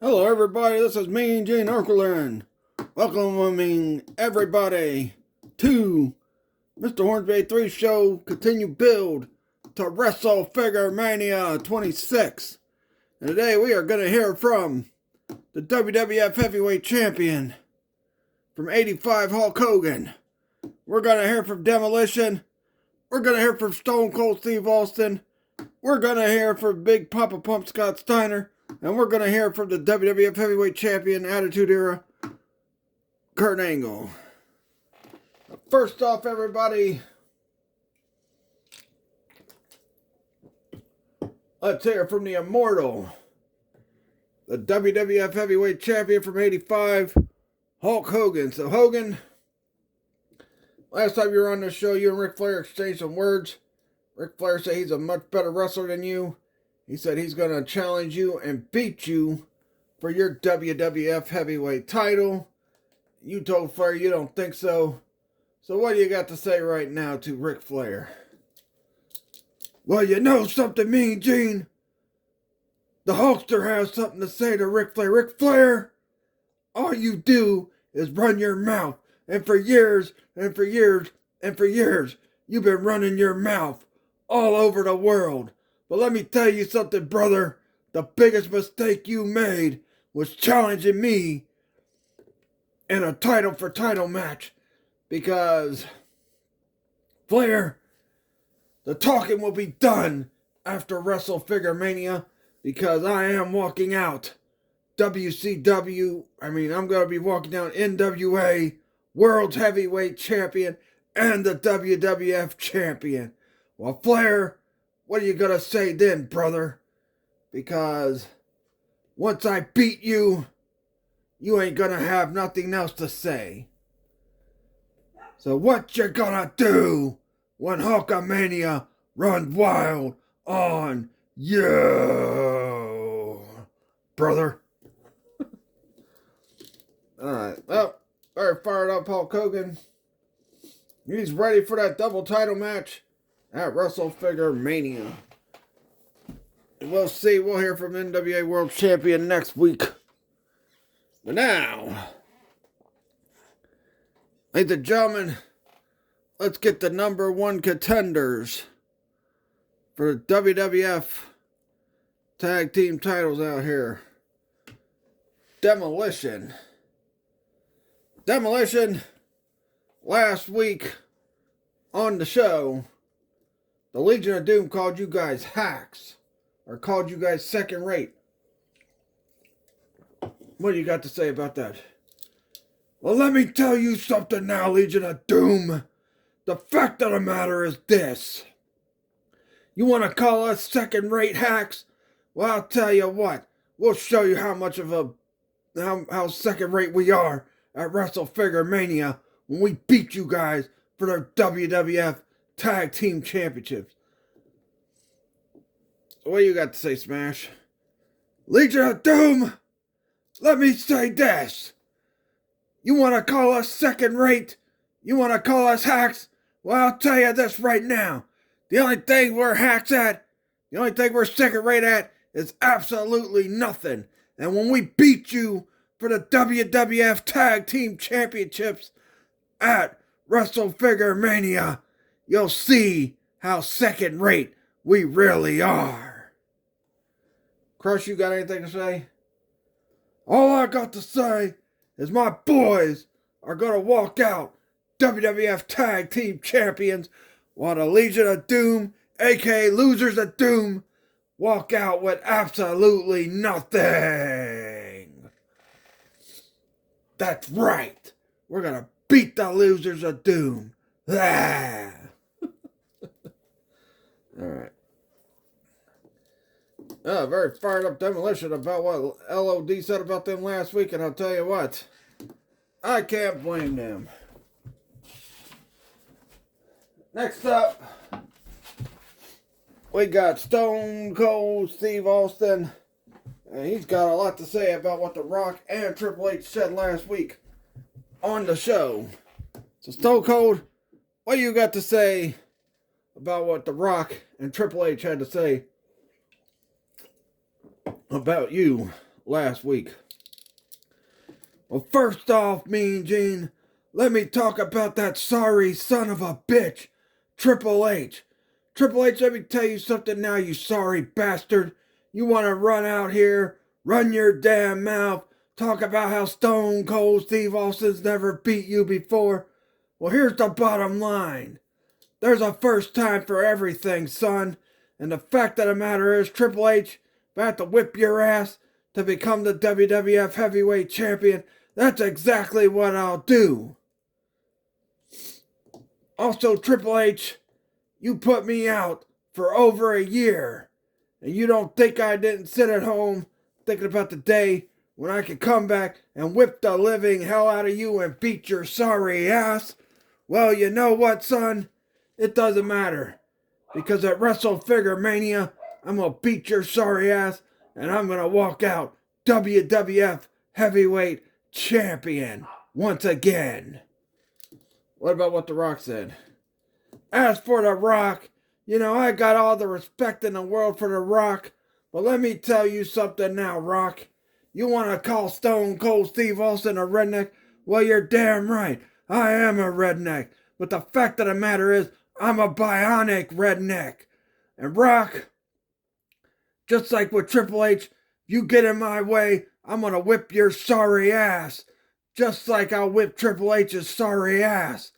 Hello, everybody. This is Mean Gene Okerlund. Welcoming everybody to Mr. Hornsby 3 Show. Continue build to Wrestle Figure Mania 26. And today we are going to hear from the WWF Heavyweight Champion from 85, Hulk Hogan. We're going to hear from Demolition. We're going to hear from Stone Cold Steve Austin. We're going to hear from Big Papa Pump Scott Steiner. And we're going to hear from the WWF Heavyweight Champion, Attitude Era, Kurt Angle. First off, everybody, let's hear from the Immortal, the WWF Heavyweight Champion from 85, Hulk Hogan. So, Hogan, last time you were on the show, you and Ric Flair exchanged some words. Ric Flair said he's a much better wrestler than you. He said he's going to challenge you and beat you for your WWF Heavyweight title. You told Flair you don't think so. So what do you got to say right now to Ric Flair? Well, you know something, Mean Gene? The Hulkster has something to say to Ric Flair. Ric Flair, all you do is run your mouth. And for years, and for years, and for years, you've been running your mouth all over the world. But let me tell you something, brother. The biggest mistake you made was challenging me in a title for title match. Because, Flair, the talking will be done after Wrestle Figure Mania. Because I am walking out I'm going to be walking down NWA World Heavyweight Champion and the WWF Champion. Well, Flair, what are you going to say then, brother? Because once I beat you, you ain't going to have nothing else to say. So what you going to do when Hulkamania runs wild on you, brother? Alright, well, very fired up Hulk Hogan. He's ready for that double title match at Wrestle Figure Mania. And we'll see. We'll hear from NWA World Champion next week. But now, ladies and gentlemen, let's get the number one contenders for the WWF tag team titles out here. Demolition, last week on the show, the Legion of Doom called you guys hacks, or called you guys second rate. What do you got to say about that? Well, let me tell you something now, Legion of Doom. The fact of the matter is this. You want to call us second rate hacks? Well, I'll tell you what. We'll show you how much of how second rate we are at Wrestle Figure Mania when we beat you guys for the WWF Tag Team Championships. So what do you got to say, Smash? Legion of Doom, let me say this. You want to call us second rate? You want to call us hacks? Well, I'll tell you this right now. The only thing we're hacks at, the only thing we're second rate at is absolutely nothing. And when we beat you for the WWF Tag Team Championships at Wrestle Figure Mania, you'll see how second rate we really are. Crush, you got anything to say? All I got to say is my boys are going to walk out WWF Tag Team Champions while the Legion of Doom, aka Losers of Doom, walk out with absolutely nothing. That's right. We're going to beat the Losers of Doom. Ah. Alright. Very fired up Demolition about what LOD said about them last week, and I'll tell you what, I can't blame them. Next up, we got Stone Cold Steve Austin, and he's got a lot to say about what The Rock and Triple H said last week on the show. So Stone Cold, what do you got to say about what The Rock and Triple H had to say about you last week. Well, first off, Mean Gene, let me talk about that sorry son of a bitch, Triple H. Triple H, let me tell you something now, you sorry bastard. You want to run out here, run your damn mouth, talk about how Stone Cold Steve Austin's never beat you before. Well, here's the bottom line. There's a first time for everything, son. And the fact of the matter is, Triple H, if I have to whip your ass to become the WWF Heavyweight Champion, that's exactly what I'll do. Also, Triple H, you put me out for over a year. And you don't think I didn't sit at home thinking about the day when I could come back and whip the living hell out of you and beat your sorry ass? Well, you know what, son? It doesn't matter. Because at Wrestle Figure Mania, I'm going to beat your sorry ass and I'm going to walk out WWF Heavyweight Champion once again. What about what The Rock said? As for The Rock, you know, I got all the respect in the world for The Rock, but let me tell you something now, Rock. You want to call Stone Cold Steve Austin a redneck? Well, you're damn right. I am a redneck. But the fact of the matter is, I'm a bionic redneck. And Rock, just like with Triple H, you get in my way, I'm going to whip your sorry ass. Just like I'll whip Triple H's sorry ass.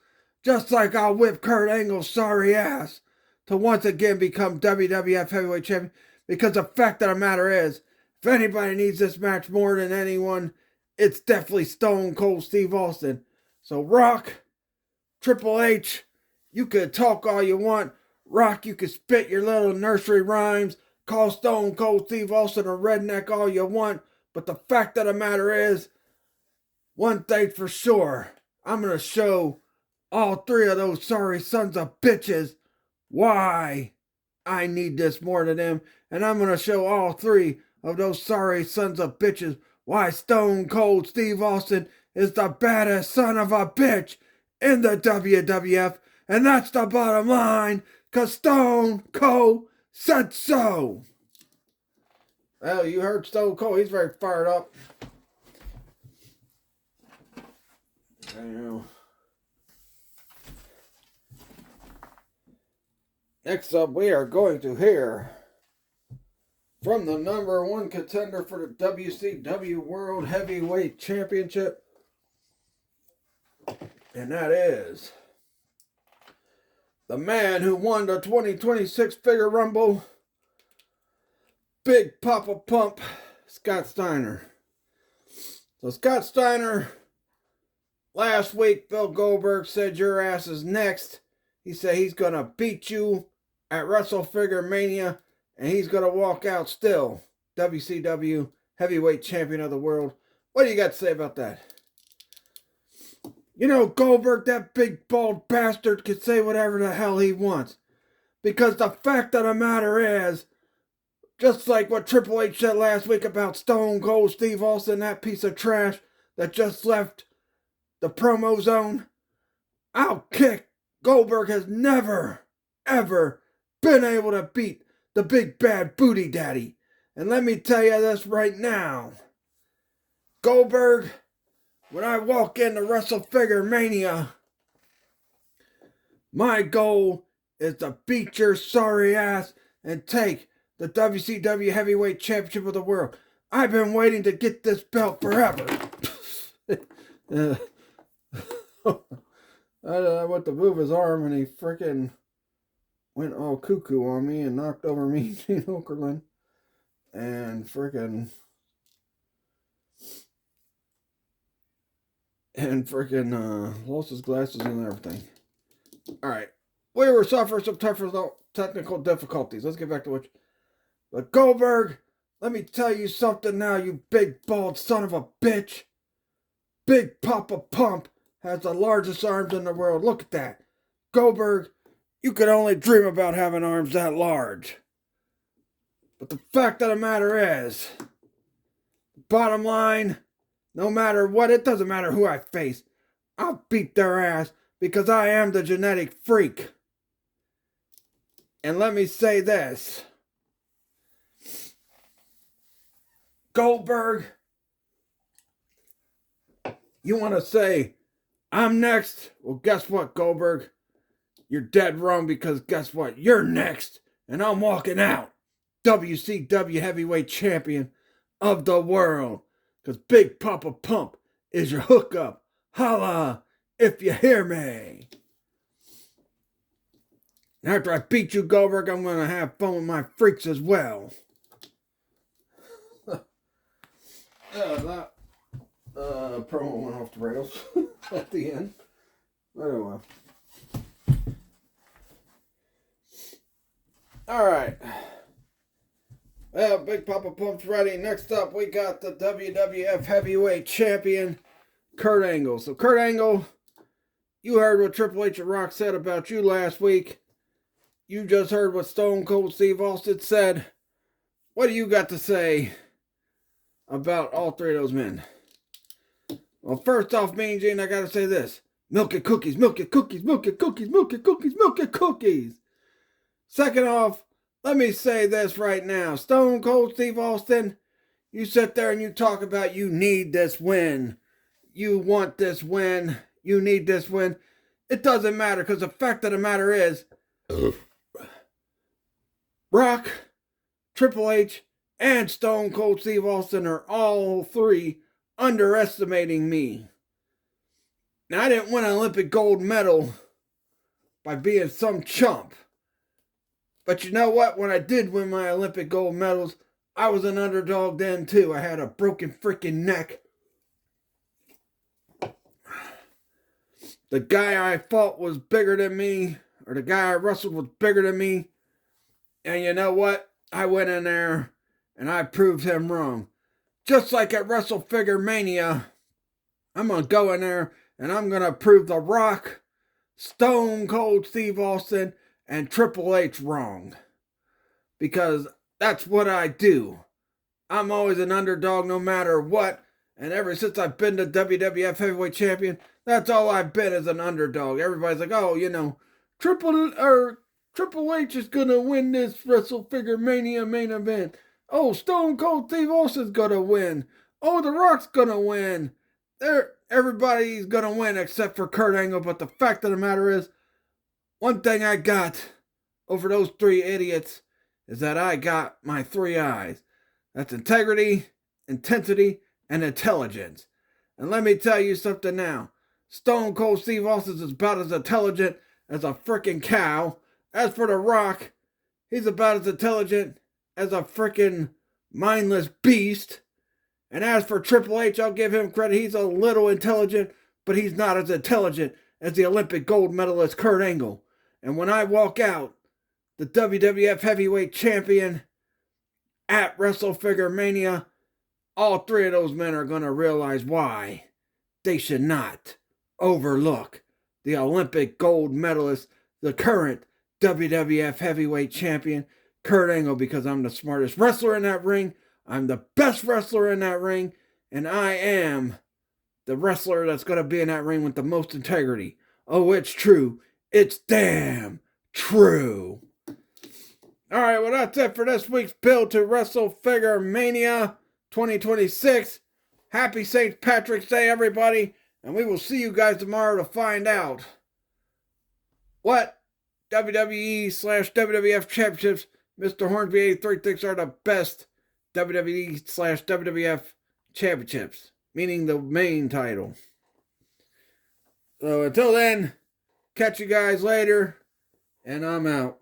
Just like I'll whip Kurt Angle's sorry ass. To once again become WWF Heavyweight Champion. Because the fact of the matter is, if anybody needs this match more than anyone, it's definitely Stone Cold Steve Austin. So Rock, Triple H, you could talk all you want. Rock, you could spit your little nursery rhymes. Call Stone Cold Steve Austin a redneck all you want. But the fact of the matter is, one thing for sure, I'm going to show all three of those sorry sons of bitches why I need this more than them. And I'm going to show all three of those sorry sons of bitches why Stone Cold Steve Austin is the baddest son of a bitch in the WWF. And that's the bottom line, because Stone Cold said so. Well, you heard Stone Cold. He's very fired up. I know. Next up, we are going to hear from the number one contender for the WCW World Heavyweight Championship. And that is the man who won the 2026 Figure Rumble, Big Papa Pump, Scott Steiner. So Scott Steiner, last week Bill Goldberg said your ass is next. He said he's going to beat you at Wrestle Figure Mania, and he's going to walk out still WCW Heavyweight Champion of the World. What do you got to say about that? You know, Goldberg, that big bald bastard, can say whatever the hell he wants. Because the fact of the matter is, just like what Triple H said last week about Stone Cold Steve Austin, that piece of trash that just left the promo zone, I'll kick. Goldberg has never, ever been able to beat the big bad booty daddy. And let me tell you this right now. Goldberg, when I walk into Wrestle Figure Mania, my goal is to beat your sorry ass and take the WCW Heavyweight Championship of the World. I've been waiting to get this belt forever. I went to move his arm and he freaking went all cuckoo on me and knocked over me, Gene Okerlund, and freaking lost his glasses and everything. Alright, we were suffering some technical difficulties. Let's get back to it. But Goldberg, let me tell you something now, you big bald son of a bitch. Big Papa Pump has the largest arms in the world. Look at that. Goldberg, you could only dream about having arms that large. But the fact of the matter is, bottom line, no matter what, it doesn't matter who I face, I'll beat their ass because I am the genetic freak. And let me say this. Goldberg, you want to say, I'm next? Well, guess what, Goldberg? You're dead wrong, because guess what? You're next, and I'm walking out WCW Heavyweight Champion of the world, because Big Papa Pump is your hookup. Holla if you hear me. And after I beat you, Goldberg, I'm going to have fun with my freaks as well. That promo went off the rails at the end. Oh well. Alright. Well, Big Papa Pump's ready. Next up, we got the WWF Heavyweight Champion, Kurt Angle. So, Kurt Angle, you heard what Triple H and Rock said about you last week. You just heard what Stone Cold Steve Austin said. What do you got to say about all three of those men? Well, first off, Mean Gene, I got to say this. Milk and cookies, milk and cookies, milk and cookies, milk and cookies, milk and cookies. Second off, let me say this right now. Stone Cold Steve Austin, you sit there and you talk about you need this win. You want this win. You need this win. It doesn't matter, because the fact of the matter is, Rock, Triple H, and Stone Cold Steve Austin are all three underestimating me. Now, I didn't win an Olympic gold medal by being some chump. But you know what? When I did win my Olympic gold medals, I was an underdog then too. I had a broken freaking neck. The guy I fought was bigger than me, or the guy I wrestled was bigger than me. And you know what? I went in there and I proved him wrong. Just like at Wrestle Figure Mania, I'm going to go in there and I'm going to prove The Rock, Stone Cold Steve Austin, and Triple H wrong. Because that's what I do. I'm always an underdog no matter what. And ever since I've been the WWF Heavyweight Champion, that's all I've been, as an underdog. Everybody's like, oh, you know, Triple H is going to win this Wrestle Figure Mania main event. Oh, Stone Cold Steve Austin's going to win. Oh, The Rock's going to win. Everybody's going to win except for Kurt Angle. But the fact of the matter is, one thing I got over those three idiots is that I got my three eyes. That's integrity, intensity, and intelligence. And let me tell you something now. Stone Cold Steve Austin is about as intelligent as a freaking cow. As for The Rock, he's about as intelligent as a freaking mindless beast. And as for Triple H, I'll give him credit. He's a little intelligent, but he's not as intelligent as the Olympic gold medalist Kurt Angle. And when I walk out, the WWF Heavyweight Champion at Wrestle Figure Mania, all three of those men are going to realize why they should not overlook the Olympic gold medalist, the current WWF Heavyweight Champion, Kurt Angle, because I'm the smartest wrestler in that ring, I'm the best wrestler in that ring, and I am the wrestler that's going to be in that ring with the most integrity. Oh, it's true. It's damn true. Alright, well, that's it for this week's build to Wrestle Figure Mania 2026. Happy St. Patrick's Day, everybody. And we will see you guys tomorrow to find out what WWE/WWF championships Mr. Hornsby 83 thinks are the best WWE/WWF championships, meaning the main title. So until then, catch you guys later, and I'm out.